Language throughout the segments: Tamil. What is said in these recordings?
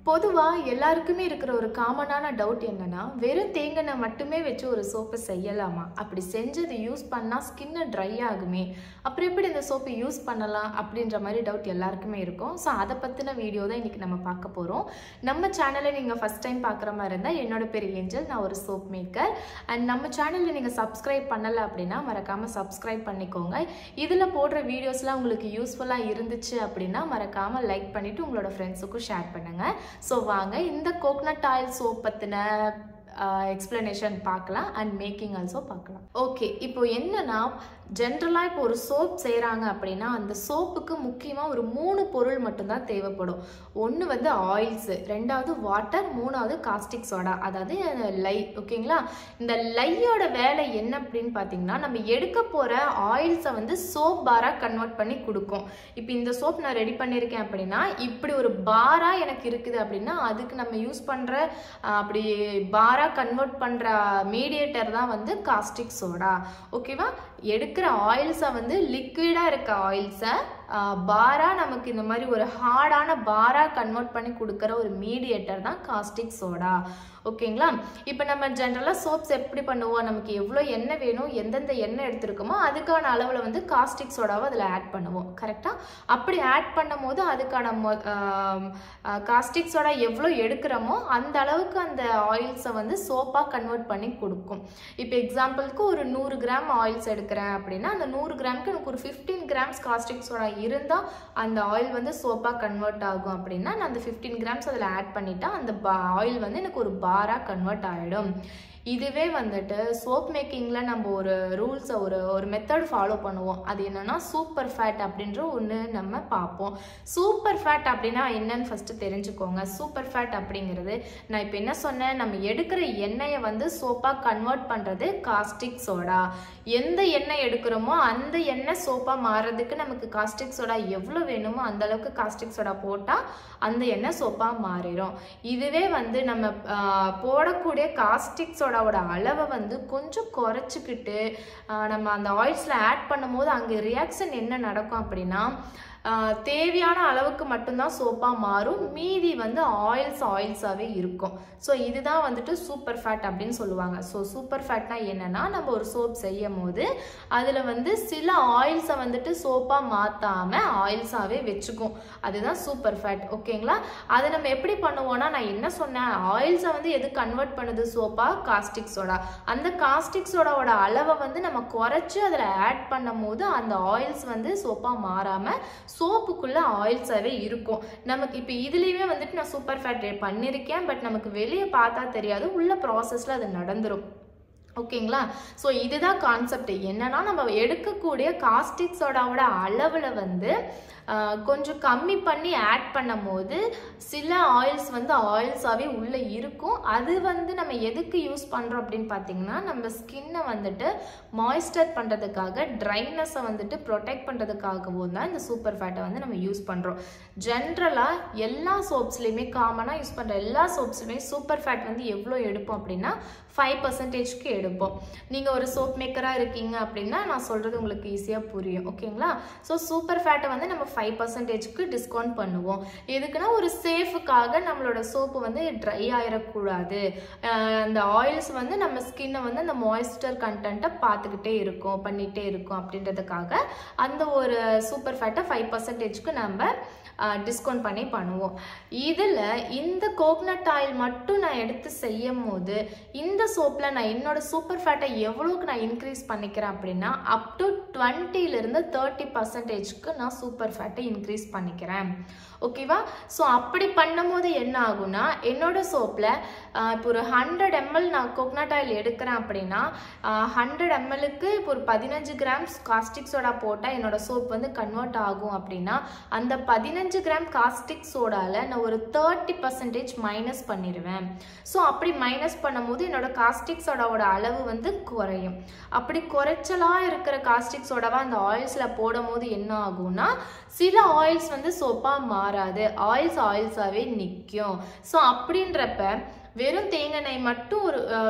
பொதுவா எல்லாருக்குமே இருக்கிற ஒரு காமனான டவுட் என்னன்னா, வெறும் தேங்காய் எண்ணெய் மட்டுமே வச்சு ஒரு சோப்பு செய்யலாமா? அப்படி செஞ்சது யூஸ் பண்ணா ஸ்கின் ட்ரை ஆகுமே. அப்புறம் எப்படி இந்த சோப்பு யூஸ் பண்ணலாம் அப்படின்ற மாதிரி டவுட் எல்லாருக்குமே இருக்கும். ஸோ அதை பத்தின வீடியோ தான் இன்னைக்கு நம்ம பார்க்க போறோம். நம்ம சேனலை நீங்க ஃபர்ஸ்ட் டைம் பார்க்குற மாதிரி இருந்தா, என்னோட பேர் ஏஞ்சல், நான் ஒரு சோப் மேக்கர். அண்ட் நம்ம சேனல்ல நீங்க சப்ஸ்கிரைப் பண்ணல அப்படின்னா மறக்காம சப்ஸ்கிரைப் பண்ணிக்கோங்க. இதுல போடுற வீடியோஸ்லாம் உங்களுக்கு யூஸ்ஃபுல்லா இருந்துச்சு அப்படின்னா மறக்காம லைக் பண்ணிட்டு உங்களோட ஃப்ரெண்ட்ஸுக்கும் ஷேர் பண்ணுங்க. ஸோ வாங்க இந்த கோகனட் ஆயில் சோப் பற்றின எக்ஸ்பிளனேஷன் பார்க்கலாம் அண்ட் மேக்கிங் ஆல்சோ பார்க்கலாம். ஓகே, இப்போ என்னன்னா ஜென்ரலாக இப்போ ஒரு சோப் செய்கிறாங்க அப்படின்னா அந்த சோப்புக்கு முக்கியமாக ஒரு 3 பொருள் மட்டும்தான் தேவைப்படும். ஒன்று வந்து ஆயில்ஸு, ரெண்டாவது வாட்டர், மூணாவது காஸ்டிக் சோடா, அதாவது லை. ஓகேங்களா? இந்த லையோட வேலை என்ன அப்படின்னு பார்த்தீங்கன்னா, நம்ம எடுக்க போகிற ஆயில்ஸை வந்து சோப் பாராக கன்வெர்ட் பண்ணி கொடுக்கும். இப்போ இந்த சோப் நான் ரெடி பண்ணியிருக்கேன் அப்படின்னா இப்படி ஒரு பாராக எனக்கு இருக்குது அப்படின்னா அதுக்கு நம்ம யூஸ் பண்ணுற அப்படி பாராக கன்வெர்ட் பண்ணுற மீடியேட்டர் தான் வந்து காஸ்டிக் சோடா. ஓகேவா? எடுக்கிற ஆயில்ஸை வந்து லிக்விடாக இருக்க ஆயில்ஸை பாரா நமக்கு இந்த மாதிரி ஒரு ஹார்டான பாரா கன்வெர்ட் பண்ணி கொடுக்குற ஒரு மீடியேட்டர் தான் காஸ்டிக் சோடா. ஓகேங்களா? இப்போ நம்ம ஜென்ரலாக சோப்ஸ் எப்படி பண்ணுவோம், நமக்கு எவ்வளோ எண்ணெய் வேணும், எந்தெந்த எண்ணெய் எடுத்துருக்கோமோ அதுக்கான அளவில் வந்து காஸ்டிக் சோடாவை அதில் ஆட் பண்ணுவோம். கரெக்டாக? அப்படி ஆட் பண்ணும் போது அதுக்கான காஸ்டிக் சோடா எவ்வளோ எடுக்கிறோமோ அந்த அளவுக்கு அந்த ஆயில்ஸை வந்து சோப்பாக கன்வெர்ட் பண்ணி கொடுக்கும். இப்போ எக்ஸாம்பிளுக்கு ஒரு 100 கிராம் ஆயில்ஸ் எடுக்கிறேன் அப்படின்னா அந்த 100 கிராமுக்கு எனக்கு ஒரு 15 கிராம்ஸ் காஸ்டிக் சோடா இருந்தால் அந்த ஆயில் வந்து சோப்பாக கன்வெர்ட் ஆகும். அப்படின்னா நான் அந்த 15 கிராம்ஸ் அதில் ஆட் பண்ணிட்டா அந்த ஆயில் வந்து எனக்கு ஒரு பாரா கன்வெர்ட் ஆகிடும். இதுவே வந்துட்டு சோப் மேக்கிங்கில் நம்ம ஒரு ரூல்ஸை ஒரு மெத்தட் ஃபாலோ பண்ணுவோம். அது என்னன்னா சூப்பர் ஃபேட் அப்படின்ற ஒன்று நம்ம பார்ப்போம். சூப்பர் ஃபேட் அப்படின்னா என்னன்னு ஃபஸ்ட்டு தெரிஞ்சுக்கோங்க. சூப்பர் ஃபேட் அப்படிங்கிறது நான் இப்போ என்ன சொன்னேன், நம்ம எடுக்கிற எண்ணெயை வந்து சோப்பாக கன்வெர்ட் பண்ணுறது காஸ்டிக் சோடா. எந்த எண்ணெய் எடுக்கிறோமோ அந்த எண்ணெய் சோப்பாக மாறுறதுக்கு நமக்கு காஸ்டிக் சோடா எவ்வளோ வேணுமோ அந்த அளவுக்கு காஸ்டிக் சோடா போட்டால் அந்த எண்ணெய் சோப்பாக மாறிடும். இதுவே வந்து நம்ம போடக்கூடிய காஸ்டிக் சோடாவோட அளவை வந்து கொஞ்சம் குறைச்சிக்கிட்டு நம்ம அந்த ஆயில்ஸில் ஆட் பண்ணும் போது அங்கே ரியாக்ஷன் என்ன நடக்கும் அப்படின்னா தேவையான அளவுக்கு மட்டும்தான் சோப்பாக மாறும், மீதி வந்து ஆயில்ஸாகவே இருக்கும். ஸோ இதுதான் வந்துட்டு சூப்பர் ஃபேட் அப்படின்னு சொல்லுவாங்க. ஸோ சூப்பர் ஃபேட்னா என்னன்னா, நம்ம ஒரு சோப் செய்யும் போது அதில் வந்து சில ஆயில்ஸை வந்துட்டு சோப்பாக மாற்றாமல் ஆயில்ஸாகவே வச்சுக்கும். அதுதான் சூப்பர் ஃபேட். ஓகேங்களா? அதை நம்ம எப்படி பண்ணுவோம்னா, நான் என்ன சொன்னேன், ஆயில்ஸை வந்து எது கன்வெர்ட் பண்ணுது சோப்பாக? Caustic soda. அந்த காஸ்டிக் சோடாவோட அளவை வந்து நம்ம குறைச்சி அதில் ஆட் பண்ணும் போது அந்த ஆயில்ஸ் வந்து சோப்பாக மாறாமல் சோப்புக்குள்ள ஆயில்ஸாவே இருக்கும். நமக்கு இப்போ இதுலயுமே வந்துட்டு நான் சூப்பர் ஃபேட் பண்ணியிருக்கேன், பட் நமக்கு வெளியே பார்த்தா தெரியாது, உள்ள ப்ராசஸ்ல அது நடந்துரும். ஓகேங்களா? ஸோ இதுதான் கான்செப்ட். என்னன்னா நம்ம எடுக்கக்கூடிய காஸ்டிக் சோடாவோட அளவில் வந்து கொஞ்சம் கம்மி பண்ணி ஆட் பண்ணும் போது சில ஆயில்ஸ் வந்து ஆயில்ஸாகவே உள்ளே இருக்கும். அது வந்து நம்ம எதுக்கு யூஸ் பண்ணுறோம் அப்படின்னு பார்த்தீங்கன்னா, நம்ம ஸ்கின்னை வந்துட்டு மாய்ஸ்டர் பண்ணுறதுக்காக, ட்ரைனஸை வந்துட்டு ப்ரொடெக்ட் பண்ணுறதுக்காகவும் தான் இந்த சூப்பர் ஃபேட்டை வந்து நம்ம யூஸ் பண்ணுறோம். ஜென்ரலாக எல்லா சோப்ஸ்லையுமே காமனாக யூஸ் பண்ணுற எல்லா சோப்ஸ்லையுமே சூப்பர் ஃபேட் வந்து எவ்வளோ எடுப்போம் அப்படின்னா 5%க்கு எடுப்போம். நீங்கள் ஒரு சோப் மேக்கராக இருக்கீங்க அப்படின்னா நான் சொல்கிறது உங்களுக்கு ஈஸியாக புரியும். ஓகேங்களா? ஸோ சூப்பர் ஃபேட்டை வந்து நம்ம 5%க்கு டிஸ்கவுண்ட் பண்ணுவோம். எதுக்குன்னா ஒரு சேஃபுக்காக நம்மளோட சோப்பு வந்து ட்ரை ஆயிடக்கூடாது, அந்த ஆயில்ஸ் வந்து நம்ம ஸ்கின்னை வந்து அந்த மாய்ஸ்டர் கண்டென்ட்டை பார்த்துக்கிட்டே இருக்கும், பண்ணிகிட்டே இருக்கும் அப்படின்றதுக்காக அந்த ஒரு சூப்பர் ஃபேட்டை 5%க்கு நம்ம டிஸ்கவுண்ட் பண்ணி பண்ணுவோம். இதில் இந்த கோகனட் ஆயில் மட்டும் நான் எடுத்து செய்யும் போது இந்த சோப்பில் நான் என்னோட சூப்பர் ஃபேட்டை எவ்வளோக்கு நான் இன்க்ரீஸ் பண்ணிக்கிறேன் அப்படின்னா அப் டு 20லேருந்து 30%க்கு நான் சூப்பர் ஃபேட்டை இன்க்ரீஸ் பண்ணிக்கிறேன். ஓகேவா? ஸோ அப்படி பண்ணும்போது என்ன ஆகும்னா, என்னோட சோப்பில் இப்போ ஒரு 100 ml நான் கோகனட் ஆயில் எடுக்கிறேன் அப்படின்னா 100 mlக்கு இப்போ ஒரு 15 கிராம்ஸ் காஸ்டிக் சோடா போட்டால் என்னோட சோப் வந்து கன்வெர்ட் ஆகும். அப்படின்னா அந்த 15 கிராம் காஸ்டிக் சோடாவில் நான் ஒரு 30% மைனஸ் பண்ணிடுவேன். ஸோ அப்படி மைனஸ் பண்ணும்போது என்னோட காஸ்டிக் சோடாவோட அளவு வந்து குறையும். அப்படி குறைச்சலாக இருக்கிற காஸ்டிக் சோடாவை அந்த ஆயில்ஸில் போடும் போது என்ன ஆகும்னா, சில ஆயில்ஸ் வந்து சோப்பாக மாறாது, ஆயில்ஸாகவே நிற்கும். ஸோ அப்படின்றப்ப வெறும் தேங்காய் எண்ணெய் மட்டும்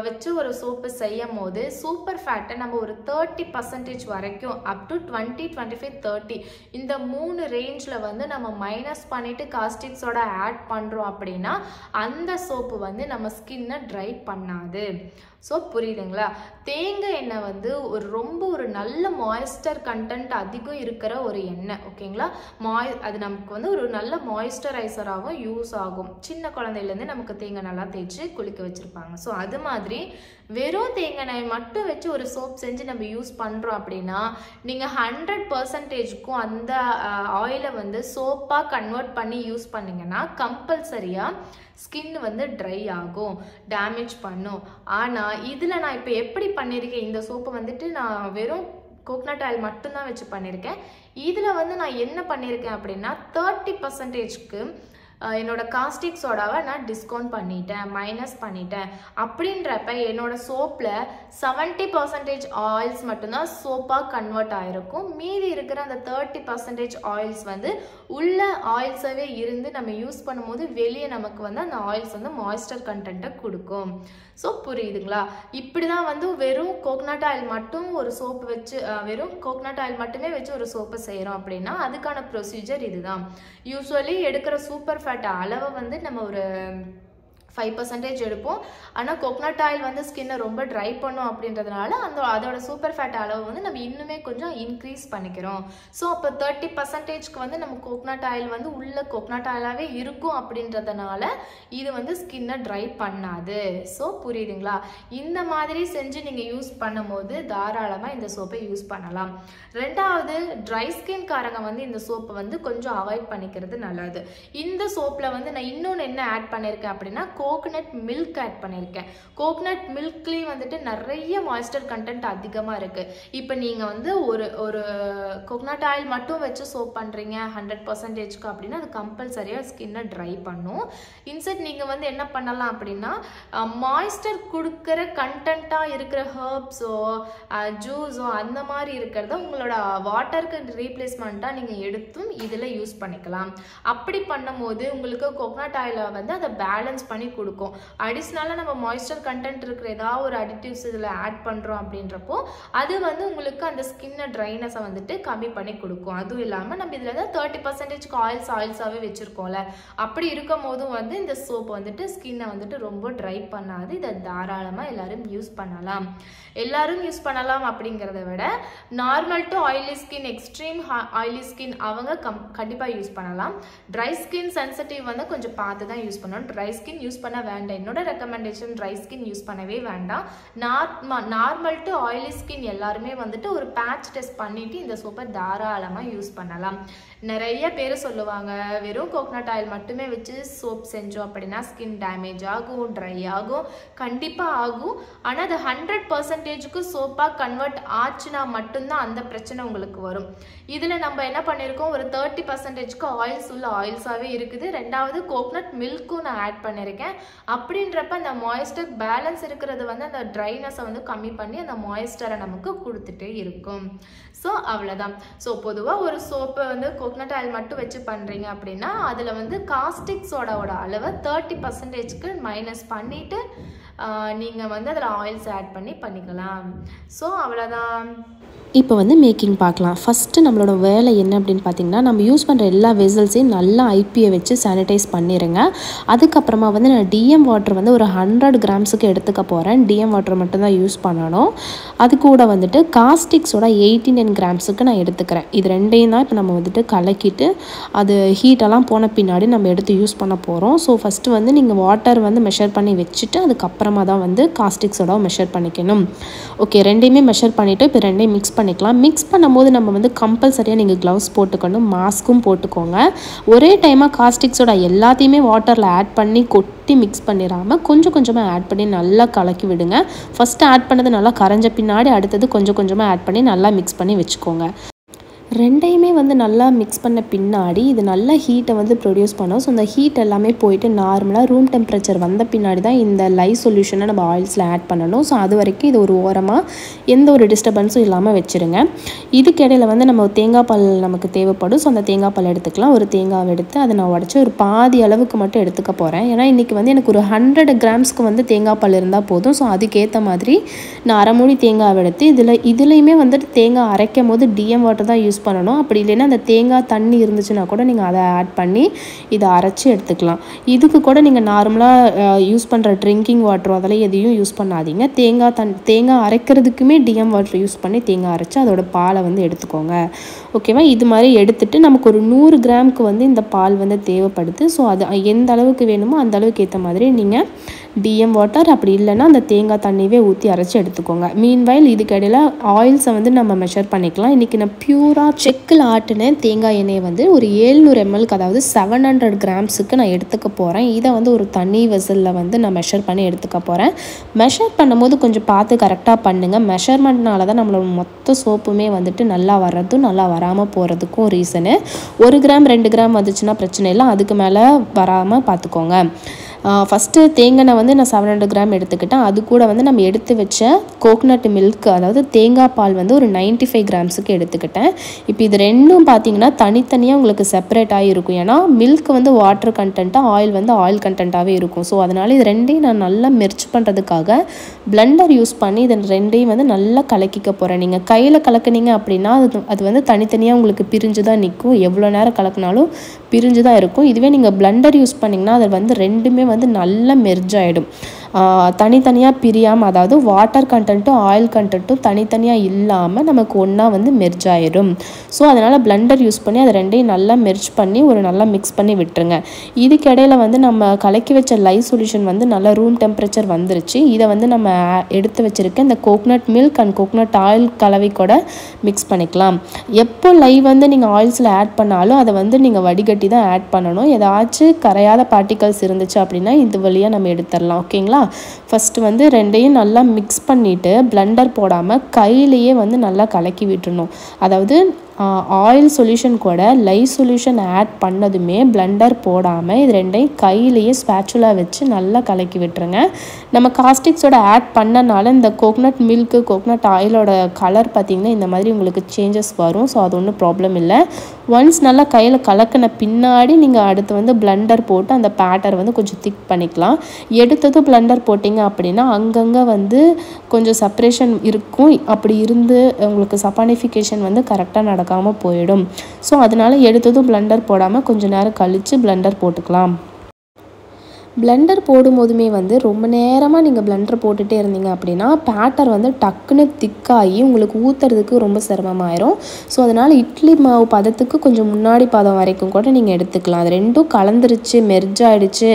வச்சு ஒரு சோப்பு செய்யும் போது சூப்பர் ஃபேட்டை நம்ம ஒரு 30% வரைக்கும் அப் டு 20, 25, 30 இந்த 3 ரேஞ்சில் வந்து நம்ம மைனஸ் பண்ணிட்டு காஸ்டிக் சோடா ஆட் பண்ணுறோம் அப்படின்னா அந்த சோப்பு வந்து நம்ம ஸ்கின்னை ட்ரை பண்ணாது. ஸோ புரியுதுங்களா? தேங்காய் எண்ணெய் வந்து ரொம்ப ஒரு நல்ல மாய்ஸ்டர் கண்டென்ட் அதிகம் இருக்கிற ஒரு எண்ணெய். ஓகேங்களா? அது நமக்கு வந்து ஒரு நல்ல மாய்ஸ்சரைசராகவும் யூஸ் ஆகும். சின்ன குழந்தையிலேருந்து நமக்கு தேங்காய் நல்லா தேய்ச்சி குளிக்க வச்சுருப்பாங்க. ஸோ அது மாதிரி வெறும் தேங்காய் எண்ணெய் மட்டும் வச்சு ஒரு சோப் செஞ்சு நம்ம யூஸ் பண்ணுறோம் அப்படின்னா நீங்கள் 100%க்கும் அந்த ஆயிலை வந்து சோப்பாக கன்வெர்ட் பண்ணி யூஸ் பண்ணிங்கன்னா கம்பல்சரியாக ஸ்கின் வந்து ட்ரை ஆகும், டேமேஜ் பண்ணும். ஆனால் இதில் நான் இப்போ எப்படி பண்ணியிருக்கேன், இந்த சோப்பை வந்துட்டு நான் வெறும் கோகனட் ஆயில் மட்டும்தான் வச்சு பண்ணியிருக்கேன். இதில் வந்து நான் என்ன பண்ணியிருக்கேன் அப்படின்னா 30%க்கு என்னோட காஸ்டிக் சோடாவை நான் டிஸ்கவுண்ட் பண்ணிட்டேன், மைனஸ் பண்ணிட்டேன். அப்படின்றப்ப என்னோட சோப்பில் 70% ஆயில்ஸ் மட்டும்தான் சோப்பாக கன்வெர்ட் ஆகிருக்கும். மீதி இருக்கிற அந்த 30% ஆயில்ஸ் வந்து உள்ள ஆயில்ஸாகவே இருந்து நம்ம யூஸ் பண்ணும்போது வெளியே நமக்கு வந்து அந்த ஆயில்ஸ் வந்து மாய்ஸ்டர் கண்டென்ட்டை கொடுக்கும். ஸோ புரியுதுங்களா? இப்படி தான் வந்து வெறும் கோகனட் ஆயில் மட்டும் ஒரு சோப்பு வச்சு வெறும் கோகனட் ஆயில் மட்டுமே வச்சு ஒரு சோப்பை செய்கிறோம் அப்படின்னா அதுக்கான ப்ரொசீஜர் இதுதான். யூஸ்வலி எடுக்கிற சூப்பர் ஃபேட் அளவை வந்து நம்ம ஒரு 5% எடுப்போம். ஆனால் கோகனட் ஆயில் வந்து ஸ்கின்னை ரொம்ப ட்ரை பண்ணும் அப்படின்றதுனால அதோட சூப்பர் ஃபேட் அளவு வந்து நம்ம இன்னுமே கொஞ்சம் இன்க்ரீஸ் பண்ணிக்கிறோம். ஸோ அப்போ 30%க்கு வந்து நம்ம கோகனட் ஆயில் வந்து உள்ள கோகனட் ஆயிலாகவே இருக்கும் அப்படின்றதுனால இது வந்து ஸ்கின்னை ட்ரை பண்ணாது. ஸோ புரியுதுங்களா? இந்த மாதிரி செஞ்சு நீங்கள் யூஸ் பண்ணும் போது தாராளமாக இந்த சோப்பை யூஸ் பண்ணலாம். ரெண்டாவது, ட்ரை ஸ்கின்காரங்க வந்து இந்த சோப்பை வந்து கொஞ்சம் அவாய்ட் பண்ணிக்கிறது நல்லது. இந்த சோப்பில் வந்து நான் இன்னொன்று என்ன ஆட் பண்ணியிருக்கேன் அப்படின்னா கோகனட் மில்க் ஆட் பண்ணியிருக்கேன். கோகனட் மில்க்லேயும் வந்துட்டு நிறைய மாய்ஸ்டர் கண்டென்ட் அதிகமாக இருக்குது. இப்போ நீங்கள் வந்து ஒரு கோகனட் ஆயில் மட்டும் வச்சு சோப் பண்ணுறீங்க 100%க்கு அப்படின்னா அது கம்பல்சரியாக ஸ்கின்னை ட்ரை பண்ணும். இன்செட் நீங்கள் வந்து என்ன பண்ணலாம் அப்படின்னா மாய்ஸ்டர் கொடுக்குற கண்டென்ட்டாக இருக்கிற ஹர்ப்ஸோ ஜூஸோ அந்த மாதிரி இருக்கிறத உங்களோட வாட்டருக்கு ரீப்ளேஸ்மெண்ட்டாக நீங்கள் எடுத்தும் இதில் யூஸ் பண்ணிக்கலாம். அப்படி பண்ணும்போது உங்களுக்கு கோகனட் ஆயிலை வந்து அதை பேலன்ஸ் பண்ணி கொடுக்கும். அடிஷ்னலாக நம்ம மாய்ஸ்டர் கண்டென்ட் இருக்கிற ஏதாவது ஒரு அடிட்டிவ்ஸ் இதில் ஆட் பண்ணுறோம் அப்படின்றப்போ அது வந்து உங்களுக்கு அந்த ஸ்கின்னை ட்ரைனஸை வந்துட்டு கம்மி பண்ணி கொடுக்கும். அதுவும் இல்லாமல் நம்ம இதில் தான் 30%க்கு ஆயில்ஸாகவே வச்சுருக்கோம்ல, அப்படி இருக்கும் போதும் வந்து இந்த சோப் வந்துட்டு ஸ்கின்னை வந்துட்டு ரொம்ப ட்ரை பண்ணாது. இதை தாராளமாக எல்லாரும் யூஸ் பண்ணலாம். எல்லாரும் யூஸ் பண்ணலாம் அப்படிங்கிறத விட normal to oily skin, extreme oily skin அவங்க கண்டிப்பாக யூஸ் பண்ணலாம். ட்ரை ஸ்கின் சென்சிட்டிவ் வந்து கொஞ்சம் பார்த்து தான் யூஸ் பண்ணணும். ட்ரை ஸ்கின் யூஸ் பண்ண வேண்டாம். என்னோட ரெக்கமெண்டேஷன் ட்ரை ஸ்கின் யூஸ் பண்ணவே வேண்டாம். நார்மல் டு ஆயிலி ஸ்கின் எல்லாருமே வந்துட்டு ஒரு பேட்ச் டெஸ்ட் பண்ணிட்டு இந்த சோப்பை தாராளமாக யூஸ் பண்ணலாம். நிறைய பேர் சொல்லுவாங்க வெறும் கோகனட் ஆயில் மட்டுமே வச்சு சோப் செஞ்சோம் அப்படின்னா ஸ்கின் டேமேஜ் ஆகும், ட்ரை ஆகும். கண்டிப்பாக ஆகும். ஆனால் அது 100%க்கு சோப்பாக கன்வெர்ட் ஆச்சுன்னா மட்டும்தான் அந்த பிரச்சனை உங்களுக்கு வரும். இதில் நம்ம என்ன பண்ணியிருக்கோம், ஒரு 30%க்கு ஆயில்ஸ் உள்ள ஆயில்ஸாகவே இருக்குது. ரெண்டாவது கோகனட் மில்க்கும் நான் ஆட் பண்ணியிருக்கேன். அப்படின்றப்ப அந்த மாய்ஸ்டர் பேலன்ஸ் இருக்கிறது வந்து அந்த ட்ரைனஸை வந்து கம்மி பண்ணி அந்த மாய்ஸ்டரை நமக்கு கொடுத்துட்டே இருக்கும். ஸோ அவ்வளோதான். ஸோ பொதுவாக ஒரு சோப்பை வந்து கோகனட் ஆயில் மட்டும் வச்சு பண்ணுறீங்க அப்படின்னா அதில் வந்து காஸ்டிக் சோடாவோட அளவை 30%க்கு மைனஸ் பண்ணிவிட்டு நீங்கள் வந்து அதில் ஆயில்ஸ் ஆட் பண்ணிக்கலாம். ஸோ அவ்வளோதான். இப்போ வந்து மேக்கிங் பார்க்கலாம். ஃபஸ்ட்டு நம்மளோட வேலை என்ன அப்படின்னு பார்த்தீங்கன்னா, நம்ம யூஸ் பண்ணுற எல்லா வெசல்ஸையும் நல்லா ஐபியை வச்சு சானிடைஸ் பண்ணிடுங்க. அதுக்கப்புறமா வந்து நான் டிஎம் வாட்டர் வந்து ஒரு 100 கிராம்ஸுக்கு எடுத்துக்க போகிறேன். டிஎம் வாட்டர் மட்டும்தான் யூஸ் பண்ணணும். அது கூட வந்துட்டு காஸ்டிக் சோடா 89 கிராம்ஸுக்கு நான் எடுத்துக்கிறேன். இது ரெண்டையும் தான் இப்போ நம்ம வந்துட்டு கலக்கிட்டு அது ஹீட்டெல்லாம் போன பின்னாடி நம்ம எடுத்து யூஸ் பண்ண போகிறோம். ஸோ ஃபஸ்ட்டு வந்து நீங்கள் வாட்டர் வந்து மெஷர் பண்ணி வச்சுட்டு அதுக்கப்புறமா தான் வந்து காஸ்டிக் சோடாவை மெஷர் பண்ணிக்கணும். ஓகே, ரெண்டையுமே மெஷர் பண்ணிவிட்டு இப்போ ரெண்டையும் மிக்ஸ் பண்ணிக்கலாம். மிக்ஸ் பண்ணும்போது நம்ம வந்து கம்பல்சரியாக நீங்கள் க்ளவுஸ் போட்டுக்கணும், மாஸ்க்கும் போட்டுக்கோங்க. ஒரே டைமாக காஸ்டிக் சோடா எல்லாத்தையுமே வாட்டரில் ஆட் பண்ணி கொட்டி மிக்ஸ் பண்ணிடாமல் கொஞ்சம் கொஞ்சமாக ஆட் பண்ணி நல்லா கலக்கி விடுங்க. ஃபஸ்ட்டு ஆட் பண்ணது நல்லா கரைஞ்ச பின்னாடி அடுத்தது கொஞ்சம் கொஞ்சமாக ஆட் பண்ணி நல்லா மிக்ஸ் பண்ணி வச்சுக்கோங்க. ரெண்டையுமே வந்து நல்லா மிக்ஸ் பண்ண பின்னாடி இது நல்ல ஹீட்டை வந்து ப்ரொடியூஸ் பண்ணும். ஸோ அந்த ஹீட் எல்லாமே போயிட்டு நார்மலாக ரூம் டெம்பரேச்சர் வந்த பின்னாடி தான் இந்த லைவ் சொல்யூஷனை நம்ம ஆயில்ஸில் ஆட் பண்ணணும். ஸோ அது வரைக்கும் இது ஒரு ஓரமாக எந்த ஒரு டிஸ்டர்பன்ஸும் இல்லாமல் வச்சுருங்க. இதுக்கிடையில் வந்து நம்ம தேங்காய் பால் நமக்கு தேவைப்படும். ஸோ அந்த தேங்காய் பால் எடுத்துக்கலாம். ஒரு தேங்காவை எடுத்து அதை நான் உடச்சி ஒரு பாதி அளவுக்கு மட்டும் எடுத்துக்க போகிறேன். ஏன்னா இன்றைக்கி வந்து எனக்கு ஒரு 100 கிராம்ஸ்க்கு வந்து தேங்காய் பால் இருந்தால் போதும். ஸோ அதுக்கேற்ற மாதிரி நான் அரை மூடி தேங்காவை எடுத்து இதுலேயுமே வந்துட்டு தேங்காய் அரைக்கும் போது டிஎம் வாட்டர் தான் யூஸ் பண்ணணும். அப்படி இல்லைன்னா அந்த தேங்காய் தண்ணி இருந்துச்சுன்னா கூட நீங்கள் அதை ஆட் பண்ணி இதை அரைச்சி எடுத்துக்கலாம். இதுக்கு கூட நீங்கள் நார்மலாக யூஸ் பண்ணுற ட்ரிங்கிங் வாட்டரோ அதெல்லாம் எதையும் யூஸ் பண்ணாதீங்க. தேங்காய் அரைக்கிறதுக்குமே டிஎம் வாட்டர் யூஸ் பண்ணி தேங்காய் அரைச்சி அதோட பாலை வந்து எடுத்துக்கோங்க. ஓகேவா? இது மாதிரி எடுத்துட்டு நமக்கு ஒரு 100 கிராமுக்கு வந்து இந்த பால் வந்து தேவைப்படுது. ஸோ அது எந்த அளவுக்கு வேணுமோ அந்த அளவுக்கு ஏற்ற மாதிரி நீங்கள் டிஎம் வாட்டர் அப்படி இல்லைன்னா அந்த தேங்காய் தண்ணியவே ஊற்றி அரைச்சி எடுத்துக்கோங்க. மீன்வைல் இதுக்கிடையில் ஆயில்ஸை வந்து நம்ம மெஷர் பண்ணிக்கலாம். இன்றைக்கி நான் பியூராக செக்கில் ஆட்டின தேங்காய் எண்ணெயை வந்து ஒரு 700 ml அதாவது 700 கிராம்ஸுக்கு நான் எடுத்துக்க போகிறேன். இதை வந்து ஒரு தனி வெசலில் வந்து நான் மெஷர் பண்ணி எடுத்துக்க போகிறேன். மெஷர் பண்ணும்போது கொஞ்சம் பார்த்து கரெக்டாக பண்ணுங்கள். மெஷர்மெண்ட்னால தான் நம்மளோட மொத்த சோப்புமே வந்துட்டு நல்லா வர்றதும் நல்லா வராமல் போகிறதுக்கும் ரீசனு. 1 கிராம் 2 கிராம் வந்துச்சுன்னா பிரச்சனை இல்லை, அதுக்கு மேலே வராமல் பார்த்துக்கோங்க. ஃபஸ்ட்டு தேங்காய் வந்து நான் 700 கிராம் எடுத்துக்கிட்டேன். அது கூட வந்து நம்ம எடுத்து வச்ச கோகனட் மில்க் அதாவது தேங்காய் பால் வந்து ஒரு 95 கிராம்ஸுக்கு எடுத்துக்கிட்டேன். இப்போ இது ரெண்டும் பார்த்தீங்கன்னா தனித்தனியாக உங்களுக்கு செப்பரேட் ஆகி இருக்கும். ஏன்னா மில்க் வந்து வாட்டர் கண்டென்ட்டாக, ஆயில் வந்து ஆயில் கண்டென்ட்டாகவே இருக்கும். ஸோ அதனால் இது ரெண்டையும் நான் நல்லா மெர்ச் பண்ணுறதுக்காக பிளெண்டர் யூஸ் பண்ணி இது ரெண்டையும் வந்து நல்லா கலக்கிக்க போகிறேன். நீங்கள் கையில் கலக்குனீங்க அப்படின்னா அது வந்து தனித்தனியாக உங்களுக்கு பிரிஞ்சு தான் நிற்கும். எவ்வளோ நேரம் கலக்குனாலும் பிரிஞ்சு தான் இருக்கும். இதுவே நீங்கள் பிளெண்டர் யூஸ் பண்ணிங்கன்னா அது வந்து ரெண்டுமே வந்து நல்லா மெர்ஜ் ஆகிடும். தனித்தனியாக பிரியாமல், அதாவது வாட்டர் கண்டென்ட்டும் ஆயில் கண்டென்ட்டும் தனித்தனியாக இல்லாமல் நமக்கு ஒன்றா வந்து மெர்ஜ் ஆகிடும். ஸோ அதனால் பிளெண்டர் யூஸ் பண்ணி அதை ரெண்டையும் நல்லா மெர்ஜ் பண்ணி ஒரு நல்லா மிக்ஸ் பண்ணி விட்டுருங்க. இதுக்கிடையில் வந்து நம்ம கலக்கி வச்ச லைவ் சொல்யூஷன் வந்து நல்லா ரூம் டெம்பரேச்சர் வந்துருச்சு. இதை வந்து நம்ம எடுத்து வச்சுருக்க இந்த coconut milk and coconut oil கலவை கூட மிக்ஸ் பண்ணிக்கலாம். எப்போ லைவ் வந்து நீங்கள் ஆயில்ஸில் ஆட் பண்ணாலும் அதை வந்து நீங்கள் வடிகட்டி தான் ஆட் பண்ணணும். ஏதாச்சும் கரையாத பார்ட்டிகல்ஸ் இருந்துச்சு அப்படின்னா இது வழியாக நம்ம எடுத்துடலாம். ஓகேங்களா? ஃபஸ்ட்டு வந்து ரெண்டையும் நல்லா மிக்ஸ் பண்ணிவிட்டு பிளெண்டர் போடாமல் கையிலேயே வந்து நல்லா கலக்கி விட்டுறணும். அதாவது ஆயில் சொல்யூஷன் கூட லைவ் சொல்யூஷன் ஆட் பண்ணதுமே பிளெண்டர் போடாமல் இது ரெண்டையும் கையிலேயே ஸ்பேச்சுலா வச்சு நல்லா கலக்கி விட்டுருங்க. நம்ம காஸ்டிக்ஸோட ஆட் பண்ணனால இந்த கோகனட் மில்க்கு கோகனட் ஆயிலோட கலர் பார்த்திங்கன்னா இந்த மாதிரி உங்களுக்கு சேஞ்சஸ் வரும். ஸோ அது ஒன்றும் ப்ராப்ளம் இல்லை. ஒன்ஸ் நல்லா கையில் கலக்கின பின்னாடி நீங்கள் அடுத்து வந்து பிளெண்டர் போட்டு அந்த பேட்டர் வந்து கொஞ்சம் திக் பண்ணிக்கலாம். எடுத்தது பிளெண்டர் போட்டிங்க அப்படின்னா அங்கங்கே வந்து கொஞ்சம் செப்பரேஷன் இருக்கும். அப்படி இருந்து உங்களுக்கு சப்பானிஃபிகேஷன் வந்து கரெக்டாக நடக்காமல் போயிடும். ஸோ அதனால் எடுத்ததும் பிளெண்டர் போடாமல் கொஞ்சம் நேரம் கழித்து பிளெண்டர் போட்டுக்கலாம். பிளெண்டர் போடும்போதுமே வந்து ரொம்ப நேரமாக நீங்கள் பிளெண்டர் போட்டுகிட்டே இருந்தீங்க அப்படின்னா பேட்டர் வந்து டக்குன்னு திக்காகி உங்களுக்கு ஊற்றுறதுக்கு ரொம்ப சிரமமாயிரும். ஸோ அதனால் இட்லி மாவு பதத்துக்கு கொஞ்சம் முன்னாடி பதம் வரைக்கும் கூட நீங்கள் எடுத்துக்கலாம். அது ரெண்டும் கலந்துருச்சு, மெர்ஜ் ஆகிடுச்சு,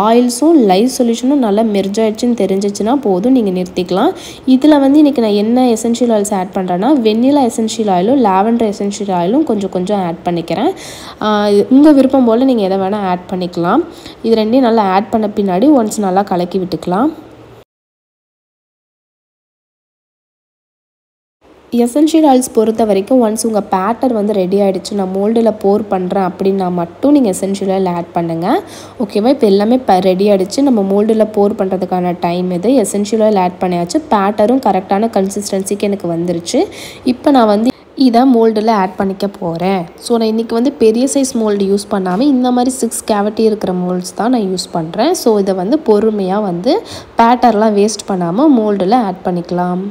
ஆயில்ஸும் லைவ் சொல்யூஷனும் நல்லா மெர்ஜ் ஆகிடுச்சுன்னு தெரிஞ்சிச்சுன்னா போதும், நீங்கள் நிறுத்திக்கலாம். இதில் வந்து இன்றைக்கி நான் என்ன எசென்ஷியல் ஆயில்ஸ் ஆட் பண்ணுறேன்னா வெண்ணிலா எசென்ஷியல் ஆயிலும் லாவெண்டர் எசென்ஷியல் ஆயிலும் கொஞ்சம் ஆட் பண்ணிக்கிறேன். உங்கள் விருப்பம் போல் நீங்கள் எதை வேணால் ஆட் பண்ணிக்கலாம். இது ரெண்டையும் நல்லா ஆட் பண்ண பின்னாடி ஒன்ஸ் நல்லா கலக்கி விட்டுக்கலாம். எசென்ஷியல் ஆயில்ஸ் பொறுத்த வரைக்கும் ஒன்ஸ் உங்கள் பேட்டர் வந்து ரெடி ஆகிடுச்சு, நான் மோல்டில் போர் பண்ணுறேன் அப்படின்னா மட்டும் நீங்கள் எசென்ஷியல் ஆயில் ஆட் பண்ணுங்கள். ஓகேவா? இப்போ எல்லாமே ரெடி ஆகிடுச்சு. நம்ம மோல்டில் போர் பண்ணுறதுக்கான டைம் இது. எசென்ஷியல் ஆயில் ஆட் பண்ணியாச்சு. பேட்டரும் கரெக்டான கன்சிஸ்டன்சிக்கு எனக்கு வந்துருச்சு. இப்போ நான் வந்து இதை மோல்டில் ஆட் பண்ணிக்க போகிறேன். ஸோ நான் இன்றைக்கி வந்து பெரிய சைஸ் மோல்டு யூஸ் பண்ணாமல் இந்த மாதிரி 6 கேவிட்டி இருக்கிற மோல்ட்ஸ் தான் நான் யூஸ் பண்ணுறேன். ஸோ இதை வந்து பொறுமையாக வந்து பேட்டர்லாம் வேஸ்ட் பண்ணாமல் மோல்டில் ஆட் பண்ணிக்கலாம்.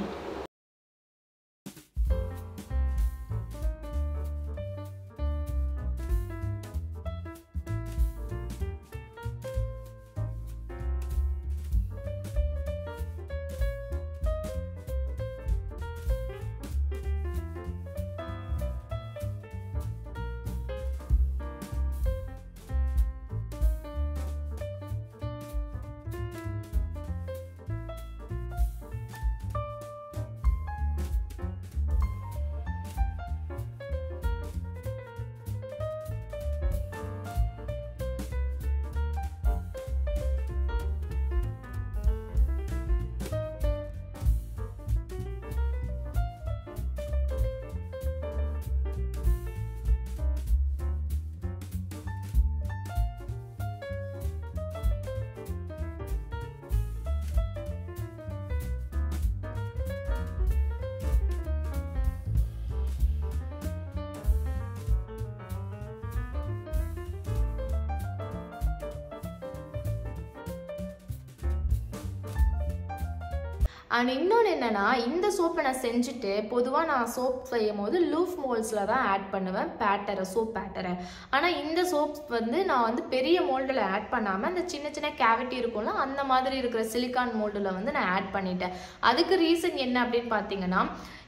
அண்ட் இன்னொன்று என்னென்னா, இந்த சோப்பை நான் செஞ்சுட்டு பொதுவாக நான் சோப் செய்யும் போது லூஃப் மோல்ஸில் தான் ஆட் பண்ணுவேன் சோப் பேட்டரை. ஆனால் இந்த சோப் வந்து நான் வந்து பெரிய மோல்டில் ஆட் பண்ணாமல் அந்த சின்ன சின்ன கேவிட்டி இருக்கும்ல அந்த மாதிரி இருக்கிற சிலிக்கான் மோல்டில் வந்து நான் ஆட் பண்ணிட்டேன். அதுக்கு ரீசன் என்ன அப்படின்னு பார்த்தீங்கன்னா,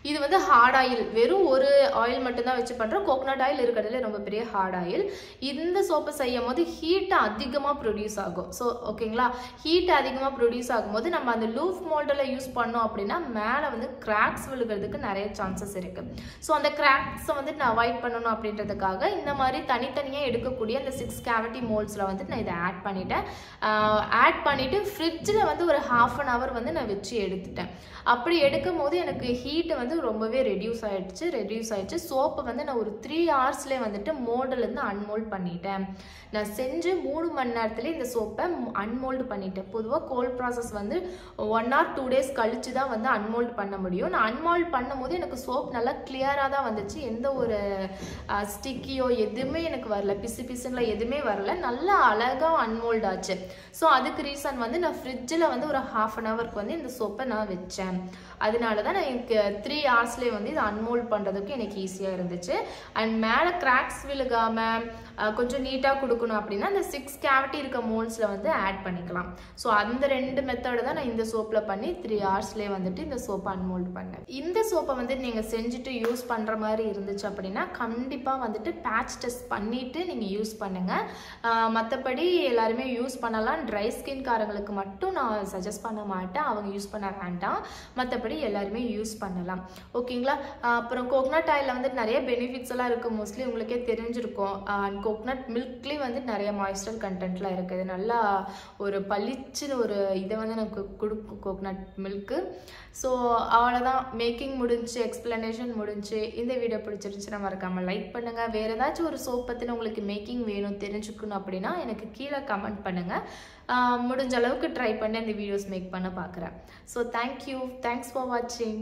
இது வந்து ஹார்ட் ஆயில், வெறும் ஒரு ஆயில் மட்டும்தான் வச்சு பண்ணுறோம். கோகனட் ஆயில் இருக்கிறதுல ரொம்ப பெரிய ஹார்ட் ஆயில். இந்த சோப்பை செய்யும் போது ஹீட் அதிகமாக ப்ரொடியூஸ் ஆகும். ஸோ ஓகேங்களா, ஹீட் அதிகமாக ப்ரொடியூஸ் ஆகும்போது நம்ம அந்த லூஃப் மோல்டில் யூஸ் பண்ணோம் அப்படின்னா மேலே வந்து கிராக்ஸ் விழுகிறதுக்கு நிறைய சான்சஸ் இருக்குது. ஸோ அந்த கிராக்ஸை வந்து நான் அவாய்ட் பண்ணணும் அப்படின்றதுக்காக இந்த மாதிரி தனித்தனியாக எடுக்கக்கூடிய அந்த 6 கேவிட்டி மோல்ட்ஸில் வந்து நான் இதை ஆட் பண்ணிவிட்டு ஃப்ரிட்ஜில் வந்து ஒரு 1/2 hour வந்து நான் வச்சு எடுத்துட்டேன். அப்படி எடுக்கும் போது எனக்கு ஹீட்டு வந்து ரொம்பவே ரெடியூஸ் ஆயிடுச்சு. சோப்பை வந்து நான் ஒரு 3 hours வந்துட்டு மோல்டுலேருந்து அன்மோல்ட் பண்ணிட்டேன். நான் செஞ்சு 3 மணி நேரத்துலேயே இந்த சோப்பை அன்மோல்டு பண்ணிட்டேன். பொதுவாக கோல்ட் ப்ராசஸ் வந்து 1 or 2 days கழிச்சு தான் வந்து அன்மோல்ட் பண்ண முடியும். நான் அன்மோல்ட் பண்ணும் போது எனக்கு சோப் நல்லா கிளியராக தான் வந்துச்சு. எந்த ஒரு ஸ்டிக்கியோ எதுவுமே எனக்கு வரல, பிசுலாம் எதுவுமே வரல, நல்லா அழகாக அன்மோல்ட் ஆச்சு. ஸோ அதுக்கு ரீசன் வந்து நான் ஃப்ரிட்ஜில் வந்து ஒரு 1/2 hourக்கு வந்து இந்த சோப்பை நான் வச்சேன். அதனால தான் நான் எனக்கு 3 hours வந்து இதை அன்மோல்ட் பண்ணுறதுக்கு எனக்கு ஈஸியாக இருந்துச்சு. அண்ட் மேலே கிராக்ஸ் விழுகாமல் கொஞ்சம் நீட்டாக கொடுக்கணும் அப்படின்னா அந்த 6 கேவிட்டி இருக்க மோல்ட்ஸில் வந்து ஆட் பண்ணிக்கலாம். ஸோ அந்த 2 மெத்தடு தான் நான் இந்த சோப்பில் பண்ணி 3 hours வந்துட்டு இந்த சோப்பை அன்மோல்ட் பண்ணேன். இந்த சோப்பை வந்து நீங்கள் செஞ்சுட்டு யூஸ் பண்ணுற மாதிரி இருந்துச்சு அப்படின்னா கண்டிப்பாக வந்துட்டு பேட்ச் டெஸ்ட் பண்ணிவிட்டு நீங்கள் யூஸ் பண்ணுங்கள். மற்றபடி எல்லாருமே யூஸ் பண்ணலாம். ட்ரை ஸ்கின்காரங்களுக்கு மட்டும் நான் சஜஸ்ட் பண்ண மாட்டேன், அவங்க யூஸ் பண்ண வேண்டாம். மற்றபடி எல்லாருமே யூஸ் பண்ணலாம். ஓகேங்களா. அப்புறம் கோகனட் ஆயிலில் வந்து நிறைய பெனிஃபிட்ஸ் எல்லாம் இருக்குது. மோஸ்ட்லி உங்களுக்கே தெரிஞ்சிருக்கும். கோகனட் மில்க்லேயும் வந்து நிறைய மாய்ஸ்டர் கண்டென்ட்லாம் இருக்குது. நல்லா ஒரு பளிச்சுன்னு ஒரு இதை வந்து நமக்கு கொடுக்கும் கோகனட் மில்க்கு. ஸோ அவ்வளோதான், மேக்கிங் முடிஞ்சு, எக்ஸ்பிளனேஷன் முடிஞ்சு. இந்த வீடியோ பிடிச்சிருந்துச்சுன்னா மறக்காமல் லைக் பண்ணுங்கள். வேறு ஏதாச்சும் ஒரு சோப் பற்றின உங்களுக்கு மேக்கிங் வேணும் தெரிஞ்சுக்கணும் அப்படின்னா எனக்கு கீழே கமெண்ட் பண்ணுங்கள். முடிஞ்ச அளவுக்கு ட்ரை பண்ணி அந்த வீடியோஸ் மேக் பண்ண பார்க்குறேன். ஸோ தேங்க்ஸ் ஃபார் வாட்சிங்.